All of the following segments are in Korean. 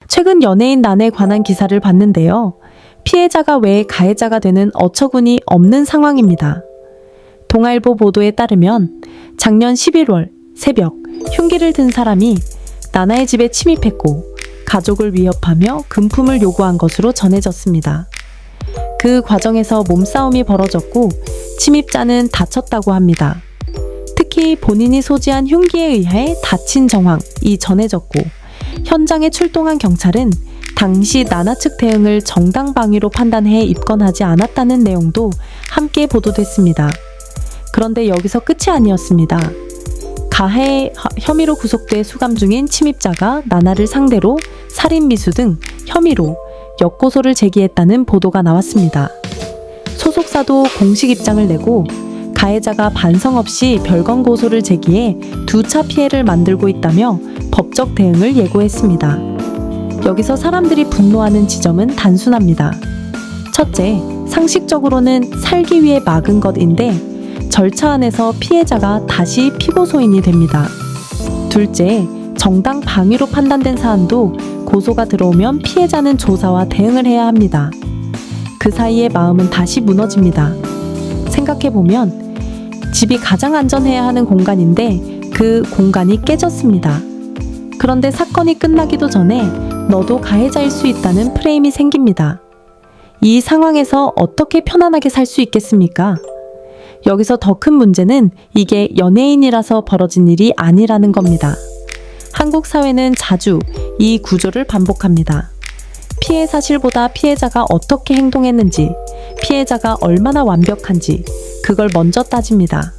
최근 연예인 난에 관한 기사를 봤는데요. 피해자가 왜 가해자가 되는 어처구니 없는 상황입니다. 동아일보 보도에 따르면 작년 11월 새벽 흉기를 든 사람이 나나의 집에 침입했고 가족을 위협하며 금품을 요구한 것으로 전해졌습니다. 그 과정에서 몸싸움이 벌어졌고 침입자는 다쳤다고 합니다. 특히 본인이 소지한 흉기에 의해 다친 정황이 전해졌고 현장에 출동한 경찰은 당시 나나 측 대응을 정당방위로 판단해 입건하지 않았다는 내용도 함께 보도됐습니다. 그런데 여기서 끝이 아니었습니다. 가해 혐의로 구속돼 수감 중인 침입자가 나나를 상대로 살인 미수 등 혐의로 역고소를 제기했다는 보도가 나왔습니다. 소속사도 공식 입장을 내고 가해자가 반성 없이 별건 고소를 제기해 2차 피해를 만들고 있다며 법적 대응을 예고했습니다. 여기서 사람들이 분노하는 지점은 단순합니다. 첫째, 상식적으로는 살기 위해 막은 것인데 절차 안에서 피해자가 다시 피고소인이 됩니다. 둘째, 정당 방위로 판단된 사안도 고소가 들어오면 피해자는 조사와 대응을 해야 합니다. 그 사이에 마음은 다시 무너집니다. 생각해보면 집이 가장 안전해야 하는 공간인데 그 공간이 깨졌습니다. 그런데 사건이 끝나기도 전에 너도 가해자일 수 있다는 프레임이 생깁니다. 이 상황에서 어떻게 편안하게 살 수 있겠습니까? 여기서 더 큰 문제는 이게 연예인이라서 벌어진 일이 아니라는 겁니다. 한국 사회는 자주 이 구조를 반복합니다. 피해 사실보다 피해자가 어떻게 행동했는지, 피해자가 얼마나 완벽한지 그걸 먼저 따집니다.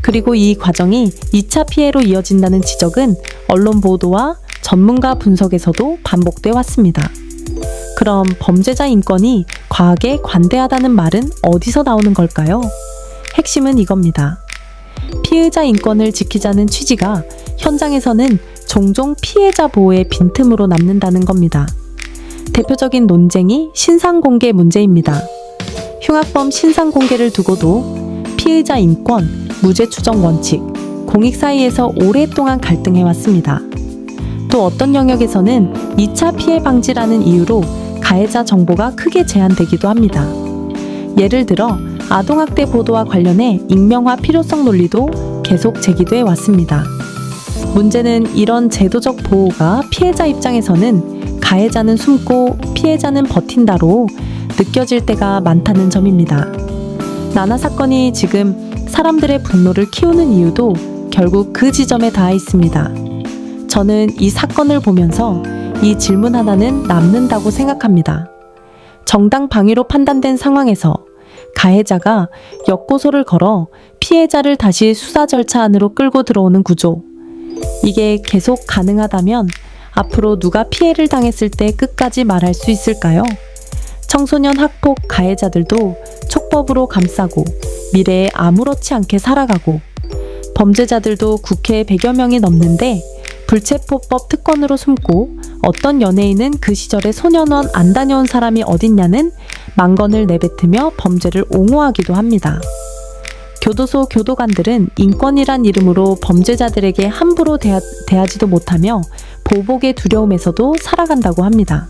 그리고 이 과정이 2차 피해로 이어진다는 지적은 언론 보도와 전문가 분석에서도 반복돼 왔습니다. 그럼 범죄자 인권이 과하게 관대하다는 말은 어디서 나오는 걸까요? 핵심은 이겁니다. 피의자 인권을 지키자는 취지가 현장에서는 종종 피해자 보호의 빈틈으로 남는다는 겁니다. 대표적인 논쟁이 신상공개 문제입니다. 흉악범 신상공개를 두고도 피의자 인권, 무죄 추정 원칙, 공익 사이에서 오랫동안 갈등해왔습니다. 또 어떤 영역에서는 2차 피해 방지라는 이유로 가해자 정보가 크게 제한되기도 합니다. 예를 들어 아동학대 보도와 관련해 익명화 필요성 논리도 계속 제기돼 왔습니다. 문제는 이런 제도적 보호가 피해자 입장에서는 가해자는 숨고 피해자는 버틴다로 느껴질 때가 많다는 점입니다. 나나 사건이 지금 사람들의 분노를 키우는 이유도 결국 그 지점에 닿아 있습니다. 저는 이 사건을 보면서 이 질문 하나는 남는다고 생각합니다. 정당 방위로 판단된 상황에서 가해자가 역고소를 걸어 피해자를 다시 수사 절차 안으로 끌고 들어오는 구조. 이게 계속 가능하다면 앞으로 누가 피해를 당했을 때 끝까지 말할 수 있을까요? 청소년 학폭 가해자들도 촉법으로 감싸고 미래에 아무렇지 않게 살아가고 범죄자들도 국회에 100여 명이 넘는데 불체포법 특권으로 숨고 어떤 연예인은 그 시절에 소년원 안 다녀온 사람이 어딨냐는 망건을 내뱉으며 범죄를 옹호하기도 합니다. 교도소 교도관들은 인권이란 이름으로 범죄자들에게 함부로 대하지도 못하며 보복의 두려움에서도 살아간다고 합니다.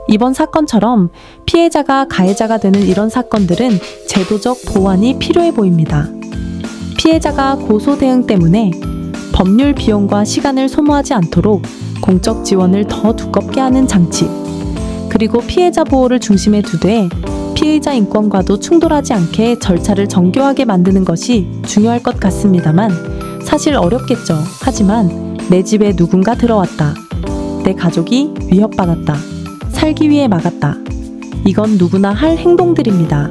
이번 사건처럼 피해자가 가해자가 되는 이런 사건들은 제도적 보완이 필요해 보입니다. 피해자가 고소 대응 때문에 법률 비용과 시간을 소모하지 않도록 공적 지원을 더 두껍게 하는 장치, 그리고 피해자 보호를 중심에 두되 피의자 인권과도 충돌하지 않게 절차를 정교하게 만드는 것이 중요할 것 같습니다만 사실 어렵겠죠. 하지만 내 집에 누군가 들어왔다. 내 가족이 위협받았다. 살기 위해 막았다. 이건 누구나 할 행동들입니다.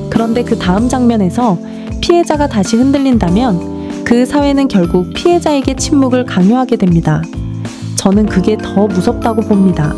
그런데 그 다음 장면에서 피해자가 다시 흔들린다면 그 사회는 결국 피해자에게 침묵을 강요하게 됩니다. 저는 그게 더 무섭다고 봅니다.